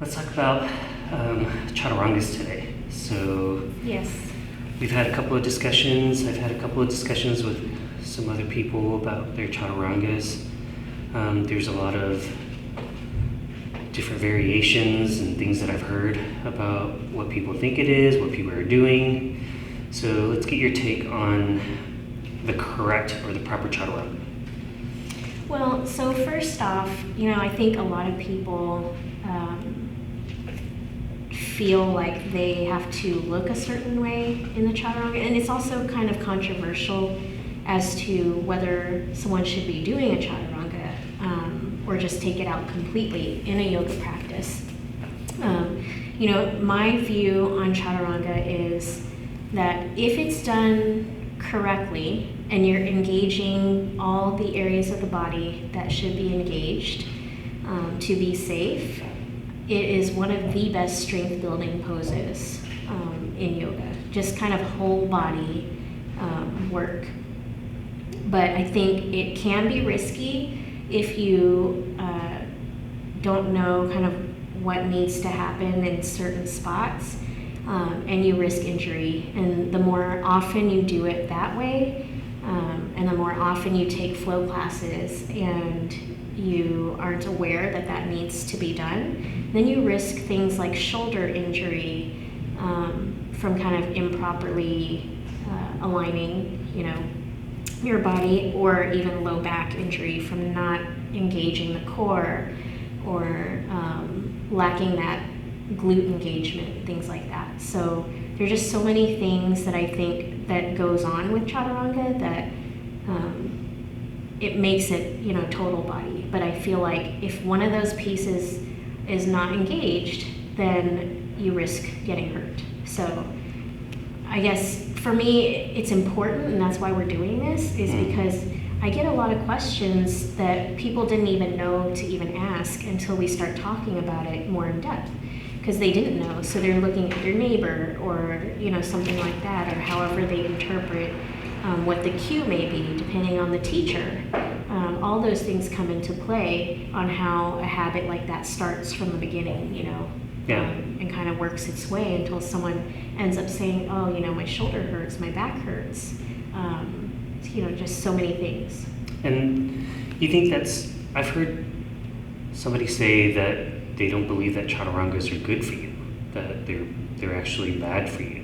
Let's talk about chaturangas today. So Yes. we've had a couple of discussions. I've had a couple of discussions with some other people about their chaturangas. There's a lot of different variations and things that I've heard about what people think it is, what people are doing. So let's get your take on the correct or the proper chaturanga. Well, so first off, I think a lot of people feel like they have to look a certain way in the chaturanga, and it's also kind of controversial as to whether someone should be doing a chaturanga or just take it out completely in a yoga practice. My view on chaturanga is that if it's done correctly and you're engaging all the areas of the body that should be engaged to be safe, it is one of the best strength building poses in yoga, just kind of whole body work. But I think it can be risky if you don't know kind of what needs to happen in certain spots, and you risk injury. And the more often you do it that way, and the more often you take flow classes and you aren't aware that that needs to be done, then you risk things like shoulder injury from kind of improperly aligning, your body, or even low back injury from not engaging the core or lacking that glute engagement, things like that. So there's just so many things that I think that goes on with chaturanga that it makes it, total body. But I feel like if one of those pieces is not engaged, then you risk getting hurt. So I guess for me, it's important, and that's why we're doing this, is because I get a lot of questions that people didn't even know to even ask until we start talking about it more in depth, because they didn't know. So they're looking at their neighbor or, something like that, or however they interpret what the cue may be, depending on the teacher. All those things come into play on how a habit like that starts from the beginning, and kind of works its way until someone ends up saying, oh, my shoulder hurts, my back hurts, just so many things. And you think I've heard somebody say that they don't believe that chaturangas are good for you, that they're actually bad for you.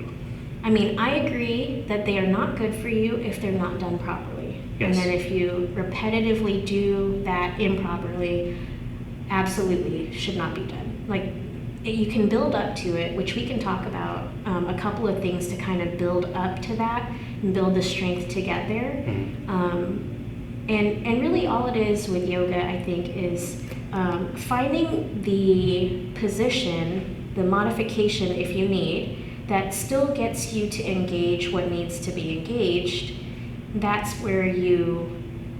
I mean, I agree that they are not good for you if they're not done properly. Yes. And then if you repetitively do that improperly, absolutely should not be done. Like, you can build up to it, which we can talk about a couple of things to kind of build up to that and build the strength to get there. And really all it is with yoga, I think, is finding the position, the modification if you need, that still gets you to engage what needs to be engaged. That's where you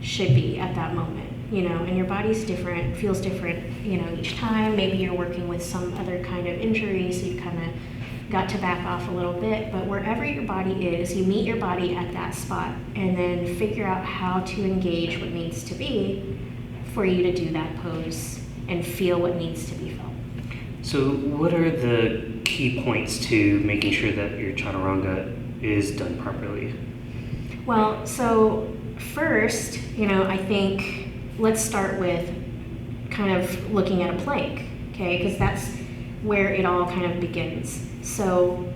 should be at that moment. And your body's different, feels different, each time. Maybe you're working with some other kind of injury, so you kind of got to back off a little bit. But wherever your body is, you meet your body at that spot and then figure out how to engage what needs to be for you to do that pose and feel what needs to be felt. So what are the key points to making sure that your chaturanga is done properly? Well, so first, I think let's start with kind of looking at a plank, okay? Because that's where it all kind of begins. So,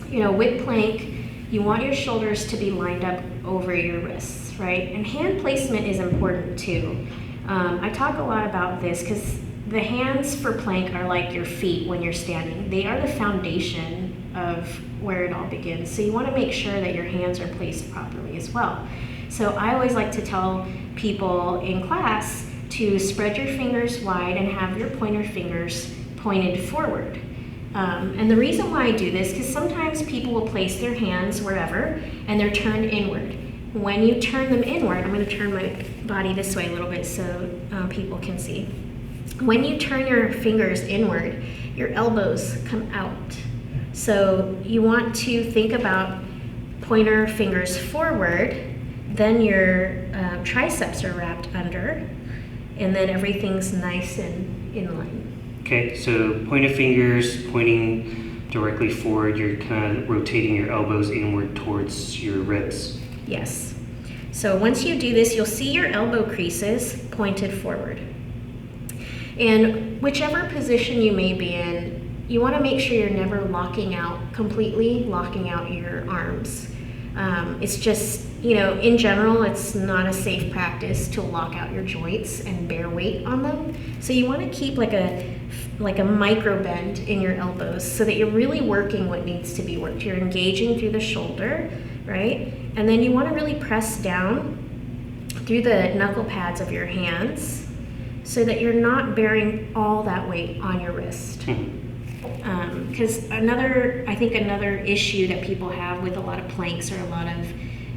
with plank, you want your shoulders to be lined up over your wrists, right? And hand placement is important too. I talk a lot about this because the hands for plank are like your feet when you're standing. They are the foundation of where it all begins. So you want to make sure that your hands are placed properly as well. So I always like to tell people in class to spread your fingers wide and have your pointer fingers pointed forward. And the reason why I do this, because sometimes people will place their hands wherever and they're turned inward. When you turn them inward, I'm going to turn my body this way a little bit so people can see. When you turn your fingers inward, your elbows come out. So you want to think about pointer fingers forward, then your triceps are wrapped under, and then everything's nice and in line. Okay, so pointed fingers pointing directly forward. You're kind of rotating your elbows inward towards your ribs. Yes. So once you do this, you'll see your elbow creases pointed forward. And whichever position you may be in, you want to make sure you're never completely locking out your arms. It's just, in general, it's not a safe practice to lock out your joints and bear weight on them. So you want to keep like a micro bend in your elbows so that you're really working what needs to be worked. You're engaging through the shoulder, right? And then you want to really press down through the knuckle pads of your hands so that you're not bearing all that weight on your wrist. Because another issue that people have with a lot of planks or a lot of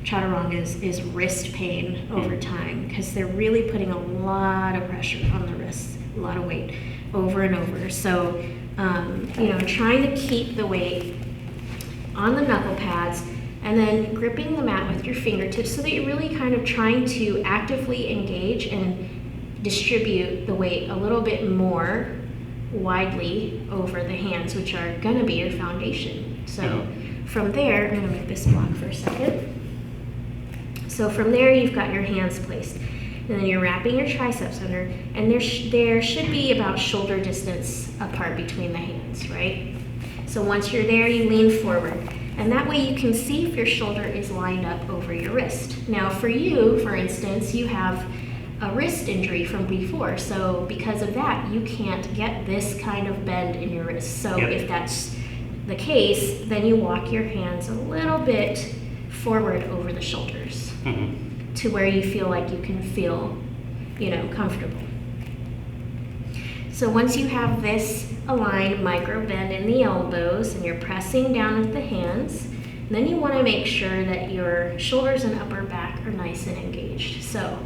chaturangas is wrist pain over time, because they're really putting a lot of pressure on the wrists, a lot of weight over and over. So, trying to keep the weight on the knuckle pads and then gripping the mat with your fingertips so that you're really kind of trying to actively engage and distribute the weight a little bit more widely over the hands, which are going to be your foundation. So from there, I'm going to move this block for a second. So from there, you've got your hands placed. And then you're wrapping your triceps under, and there should be about shoulder distance apart between the hands, right? So once you're there, you lean forward. And that way you can see if your shoulder is lined up over your wrist. Now for you, for instance, you have a wrist injury from before. So because of that, you can't get this kind of bend in your wrist. So if that's the case, then you walk your hands a little bit forward over the shoulders to where you feel like you can feel, comfortable. So once you have this aligned micro bend in the elbows and you're pressing down with the hands, then you want to make sure that your shoulders and upper back are nice and engaged. So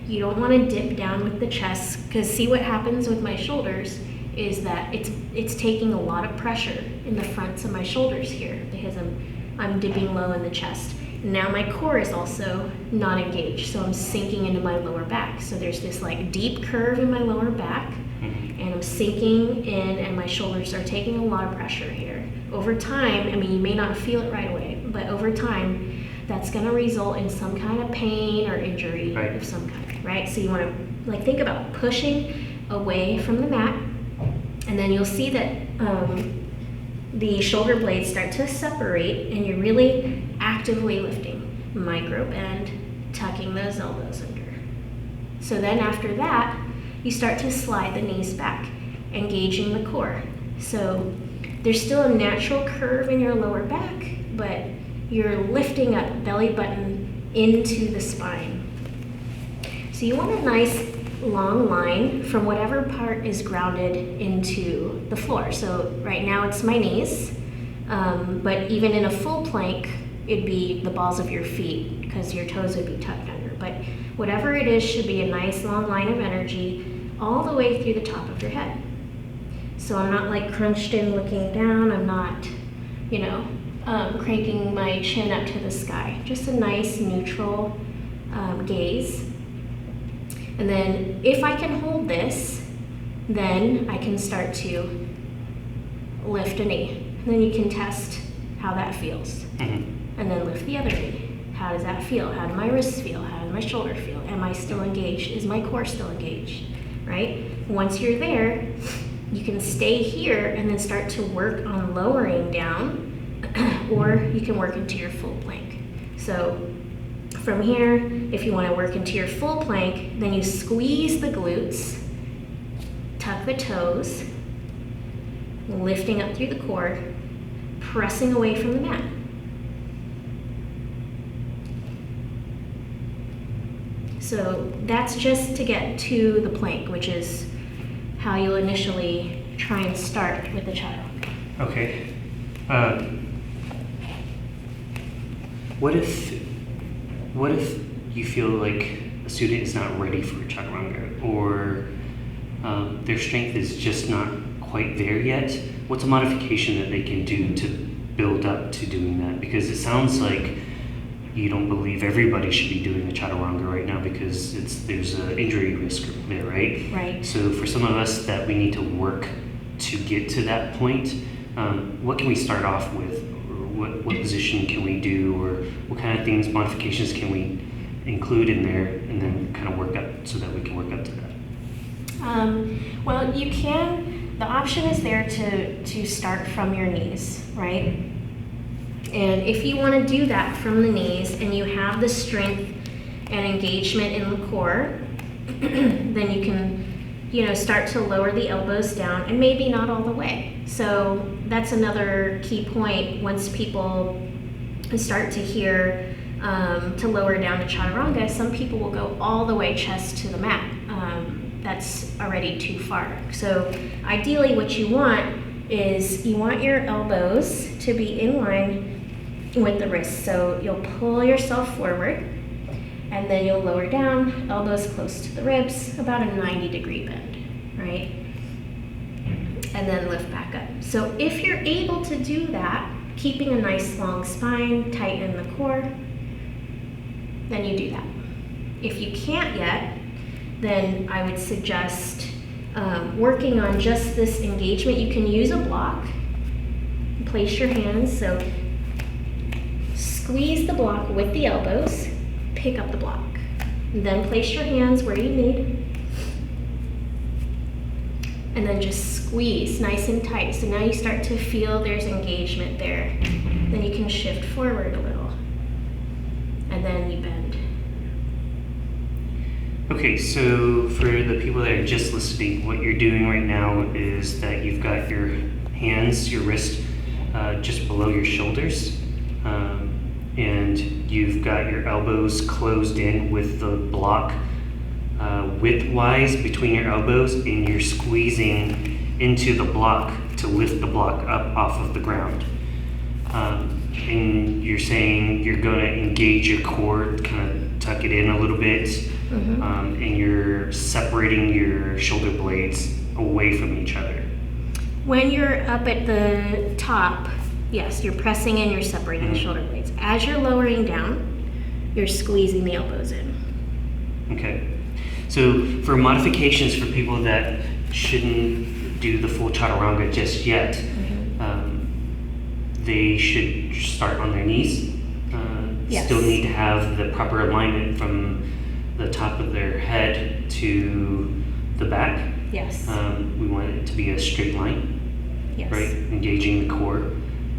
you don't want to dip down with the chest, because see what happens with my shoulders is that it's taking a lot of pressure in the fronts of my shoulders here because I'm dipping low in the chest. Now my core is also not engaged, so I'm sinking into my lower back. So there's this like deep curve in my lower back, and I'm sinking in, and my shoulders are taking a lot of pressure here. Over time, you may not feel it right away, but over time, that's going to result in some kind of pain or injury of some kind, right? So you want to think about pushing away from the mat, and then you'll see that the shoulder blades start to separate, and you're really actively lifting, micro bend, tucking those elbows under. So then after that, you start to slide the knees back, engaging the core. So there's still a natural curve in your lower back, but you're lifting up belly button into the spine. So you want a nice long line from whatever part is grounded into the floor. So right now it's my knees, but even in a full plank, it'd be the balls of your feet because your toes would be tucked under. But whatever it is should be a nice long line of energy all the way through the top of your head. So I'm not crunched in looking down. I'm not, cranking my chin up to the sky. Just a nice neutral gaze. And then if I can hold this, then I can start to lift a knee. And then you can test how that feels. And then lift the other knee. How does that feel? How do my wrists feel? How does my shoulder feel? Am I still engaged? Is my core still engaged? Right? Once you're there, you can stay here and then start to work on lowering down, or you can work into your full plank. So from here, if you want to work into your full plank, then you squeeze the glutes, tuck the toes, lifting up through the core, pressing away from the mat. So that's just to get to the plank, which is how you'll initially try and start with the chaturanga. Okay. What if you feel like a student is not ready for a chaturanga, or their strength is just not quite there yet? What's a modification that they can do to build up to doing that? Because it sounds like you don't believe everybody should be doing a chaturanga right now because there's an injury risk there, right? Right. So for some of us that we need to work to get to that point, what can we start off with? Or what position can we do? Or what kind of things, modifications can we include in there, and then kind of work up so that we can work up to that? Well, you can, the option is there to start from your knees, right? And if you want to do that from the knees and you have the strength and engagement in the core, then you can, start to lower the elbows down, and maybe not all the way. So that's another key point. Once people start to hear to lower down to chaturanga, some people will go all the way chest to the mat. That's already too far. So ideally what you want is you want your elbows to be in line with the wrists. So you'll pull yourself forward, and then you'll lower down, elbows close to the ribs, about a 90-degree bend, right? And then lift back up. So if you're able to do that, keeping a nice long spine, tighten the core, then you do that. If you can't yet, then I would suggest working on just this engagement. You can use a block. Place your hands, so squeeze the block with the elbows, pick up the block. Then place your hands where you need, and then just squeeze nice and tight. So now you start to feel there's engagement there. Then you can shift forward a little, and then you bend. Okay, so for the people that are just listening, what you're doing right now is that you've got your hands, your wrist, just below your shoulders, and you've got your elbows closed in with the block width-wise between your elbows, and you're squeezing into the block to lift the block up off of the ground. And you're saying you're going to engage your core, kind of tuck it in a little bit, and you're separating your shoulder blades away from each other. When you're up at the top, yes, you're pressing in, you're separating the shoulder blades. As you're lowering down, you're squeezing the elbows in. Okay. So for modifications for people that shouldn't do the full chaturanga just yet, they should start on their knees. Yes. Still need to have the proper alignment from the top of their head to the back. Yes. We want it to be a straight line, Yes. right? Engaging the core.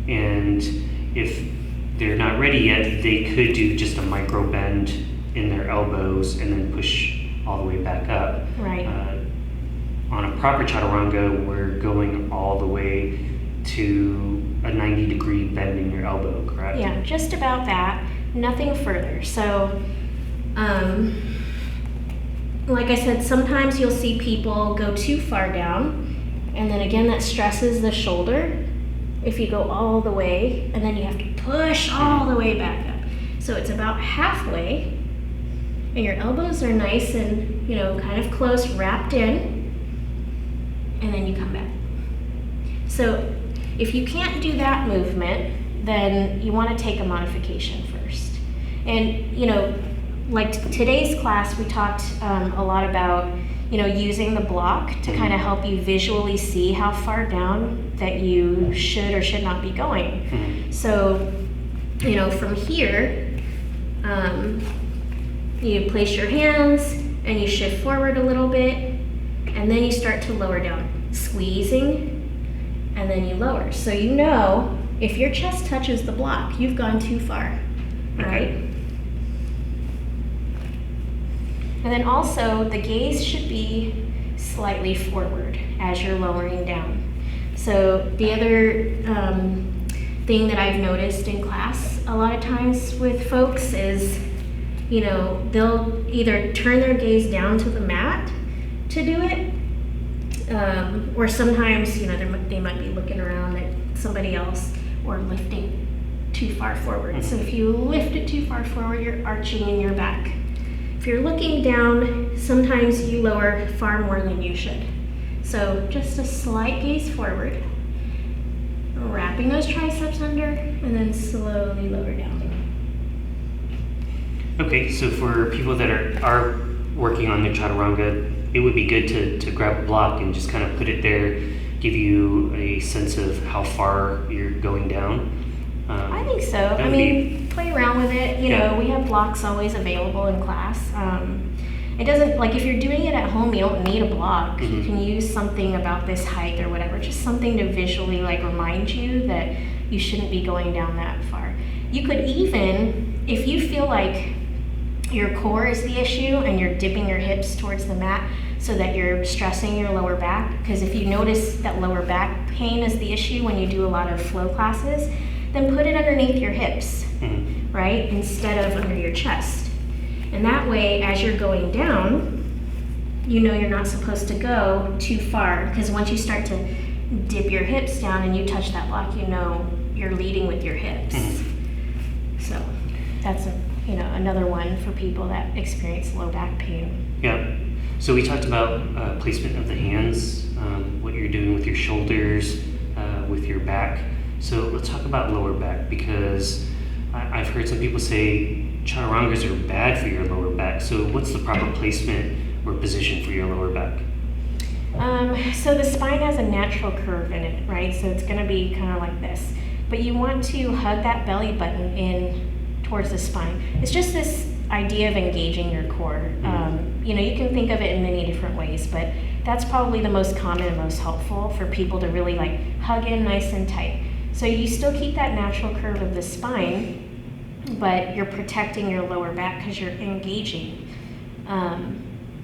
And if they're not ready yet, they could do just a micro bend in their elbows and then push all the way back up. Right. On a proper chaturanga, we're going all the way to a 90-degree bend in your elbow, correct? Yeah, just about that. Nothing further. So, like I said, sometimes you'll see people go too far down, and then again that stresses the shoulder if you go all the way, and then you have to push all the way back up. So it's about halfway, and your elbows are nice and, kind of close, wrapped in, and then you come back. So if you can't do that movement, then you want to take a modification first. And, like today's class, we talked a lot about, using the block to kind of help you visually see how far down that you should or should not be going. So, from here, you place your hands and you shift forward a little bit, and then you start to lower down, squeezing, and then you lower. So if your chest touches the block, you've gone too far, right? And then also, the gaze should be slightly forward as you're lowering down. So the other thing that I've noticed in class a lot of times with folks is, they'll either turn their gaze down to the mat to do it, or sometimes, they might be looking around at somebody else or lifting too far forward. So if you lift it too far forward, you're arching in your back. If you're looking down, sometimes you lower far more than you should. So just a slight gaze forward, wrapping those triceps under, and then slowly lower down. Okay, so for people that are working on their chaturanga, it would be good to grab a block and just kind of put it there, give you a sense of how far you're going down. I think so. I mean, play around with it. You know, we have blocks always available in class. It doesn't, like if you're doing it at home, you don't need a block. Mm-hmm. You can use something about this height or whatever, just something to visually like remind you that you shouldn't be going down that far. You could even, if you feel like your core is the issue and you're dipping your hips towards the mat so that you're stressing your lower back, because if you notice that lower back pain is the issue when you do a lot of flow classes, then put it underneath your hips, right? Instead of under your chest. And that way, as you're going down, you know you're not supposed to go too far, because once you start to dip your hips down and you touch that block, you know you're leading with your hips. So that's another one for people that experience low back pain. Yeah. So we talked about placement of the hands, what you're doing with your shoulders, with your back. So let's talk about lower back, because I've heard some people say chaturangas are bad for your lower back. So what's the proper placement or position for your lower back? So the spine has a natural curve in it, right? So it's going to be kind of like this. But you want to hug that belly button in towards the spine. It's just this idea of engaging your core. You can think of it in many different ways, but that's probably the most common and most helpful for people to really like hug in nice and tight. So you still keep that natural curve of the spine, but you're protecting your lower back because you're engaging.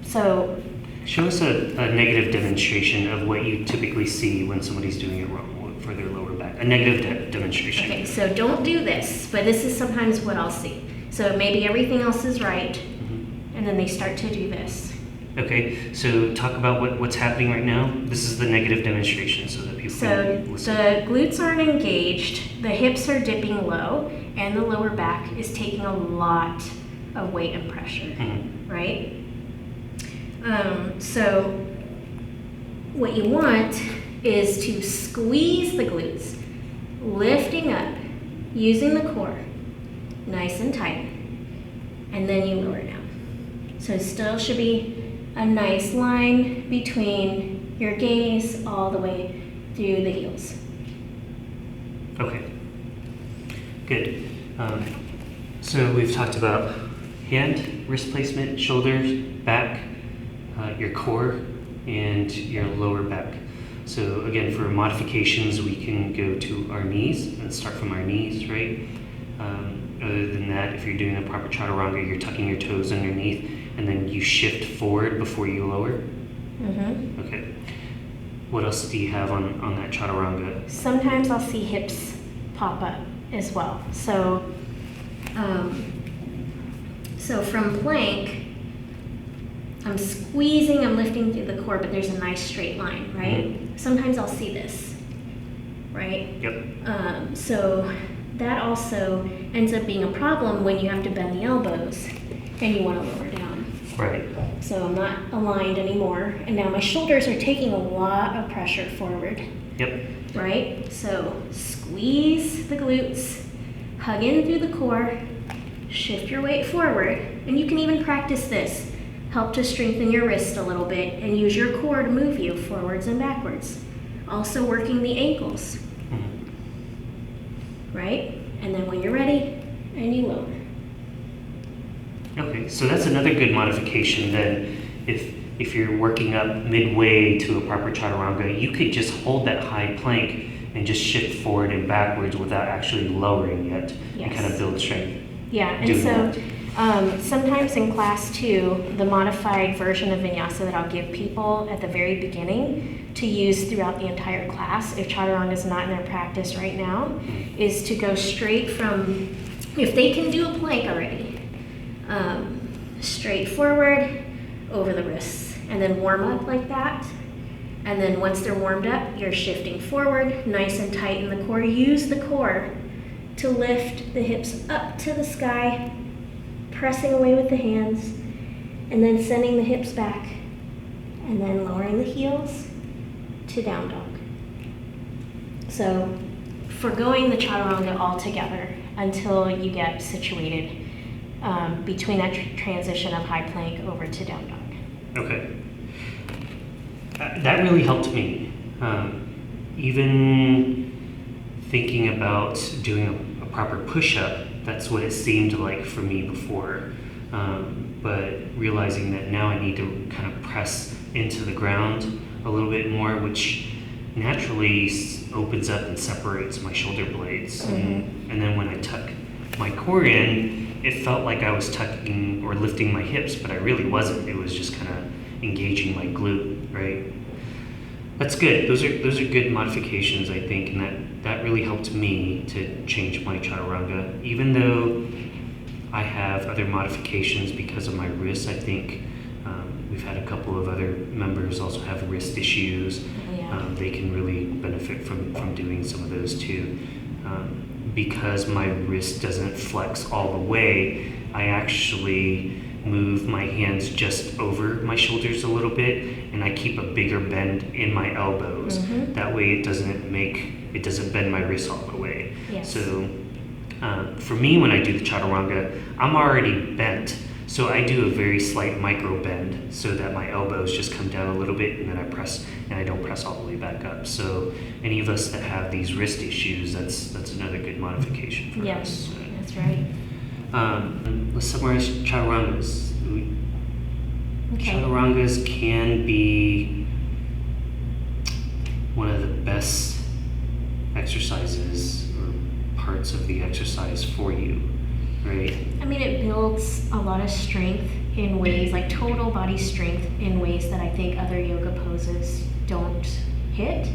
So show us a negative demonstration of what you typically see when somebody's doing it wrong for their lower back. A negative demonstration. Okay, so don't do this, but this is sometimes what I'll see. So maybe everything else is right, and then they start to do this. Okay, so talk about what's happening right now. This is the negative demonstration so that people can listen. The glutes aren't engaged, the hips are dipping low, and the lower back is taking a lot of weight and pressure, right? So what you want is to squeeze the glutes, lifting up, using the core, nice and tight, and then you lower down. So it still should be a nice line between your gaze all the way through the heels. Okay, good. So we've talked about hand, wrist placement, shoulders, back, your core, and your lower back. So again, for modifications, we can go to our knees and start from our knees, right? Other than that, if you're doing a proper chaturanga, you're tucking your toes underneath, and then you shift forward before you lower. Okay. What else do you have on that chaturanga? Sometimes I'll see hips pop up as well. So, from plank, I'm squeezing, I'm lifting through the core, but there's a nice straight line, right? Sometimes I'll see this, right? Yep. So that also ends up being a problem when you have to bend the elbows and you want to lower down. Right. So I'm not aligned anymore, and now my shoulders are taking a lot of pressure forward. Yep. Right? So squeeze the glutes, hug in through the core, shift your weight forward, and you can even practice this. Help to strengthen your wrist a little bit and use your core to move you forwards and backwards. Also working the ankles. Right? And then when you're ready, and you lower. Okay, so that's another good modification then. If you're working up midway to a proper chaturanga, you could just hold that high plank and just shift forward and backwards without actually lowering yet, and kind of build strength. Yeah, and so sometimes in class too, the modified version of vinyasa that I'll give people at the very beginning to use throughout the entire class, if chaturanga is not in their practice right now, is to go straight from, if they can do a plank already, straight forward over the wrists, and then warm up like that. And then once they're warmed up, you're shifting forward, nice and tight in the core. Use the core to lift the hips up to the sky, pressing away with the hands, and then sending the hips back, and then lowering the heels to down dog. So forgoing the chaturanga altogether until you get situated between that transition of high plank over to down dog. Okay. that really helped me. Even thinking about doing a proper push-up, that's what it seemed like for me before. But realizing that now I need to kind of press into the ground a little bit more, which naturally opens up and separates my shoulder blades. Mm-hmm. And then when I tuck my core in, it felt like I was tucking or lifting my hips, but I really wasn't. It was just kind of engaging my glute, right? That's good. Those are good modifications, I think, and that really helped me to change my chaturanga. Even though I have other modifications because of my wrists, I think we've had a couple of other members also have wrist issues. Yeah. They can really benefit from doing some of those too. Because my wrist doesn't flex all the way, I actually move my hands just over my shoulders a little bit, and I keep a bigger bend in my elbows. Mm-hmm. That way it doesn't bend my wrist all the way. Yes. So for me, when I do the chaturanga, I'm already bent. So I do a very slight micro bend so that my elbows just come down a little bit, and then I press, and I don't press all the way back up. So any of us that have these wrist issues, that's another good modification for us. Yes, that's right. Let's summarize chaturangas. Okay. Chaturangas can be one of the best exercises or parts of the exercise for you, right? I mean, it builds a lot of strength in ways, like total body strength in ways that I think other yoga poses don't hit.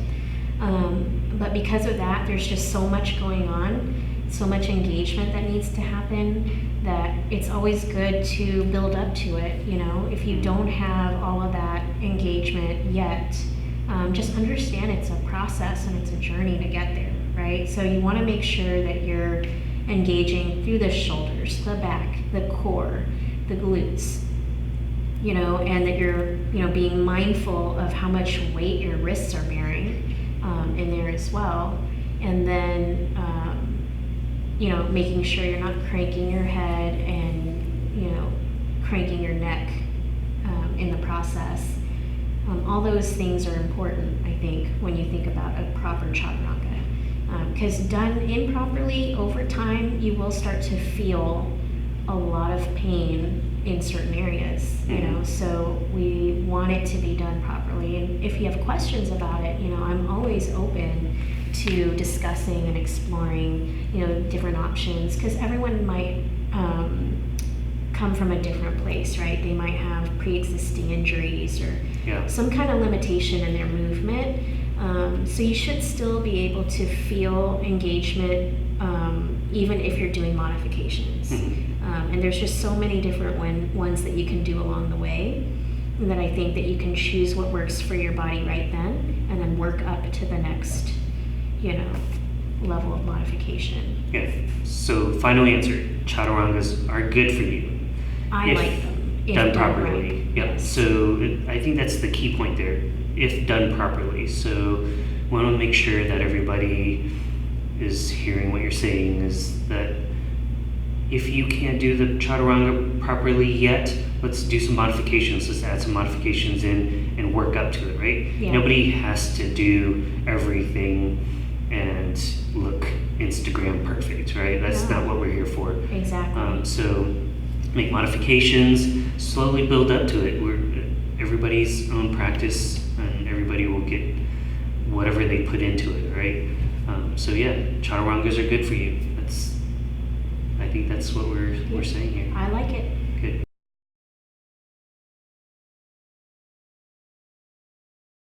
But because of that, there's just so much going on, so much engagement that needs to happen, that it's always good to build up to it. You know, if you don't have all of that engagement yet, just understand it's a process and it's a journey to get there, right? So you want to make sure that you're engaging through the shoulders, the back, the core, the glutes, you know, and that you're, you know, being mindful of how much weight your wrists are bearing in there as well. And then, you know, making sure you're not cranking your head and, you know, cranking your neck in the process. All those things are important, I think, when you think about a proper chaturanga. Because done improperly, over time, you will start to feel a lot of pain in certain areas, you know, so we want it to be done properly. And if you have questions about it, you know, I'm always open to discussing and exploring, you know, different options, because everyone might come from a different place, right? They might have pre-existing injuries or some kind of limitation in their movement. So you should still be able to feel engagement even if you're doing modifications. And there's just so many different ones that you can do along the way, and that I think that you can choose what works for your body right then, and then work up to the next, you know, level of modification. Yeah. So final answer, chaturangas are good for you. I like them. If done properly. Right. Yep. Yes. So I think that's the key point there, if done properly. So we want to make sure that everybody is hearing what you're saying, is that if you can't do the chaturanga properly yet, let's do some modifications. Let's add some modifications in and work up to it, right? Yeah. Nobody has to do everything and look Instagram perfect, right? That's not what we're here for. Exactly. So make modifications, slowly build up to it. Everybody's own practice, and everybody will get whatever they put into it, right? So yeah, chaturangas are good for you. I think that's what we're saying here. I like it.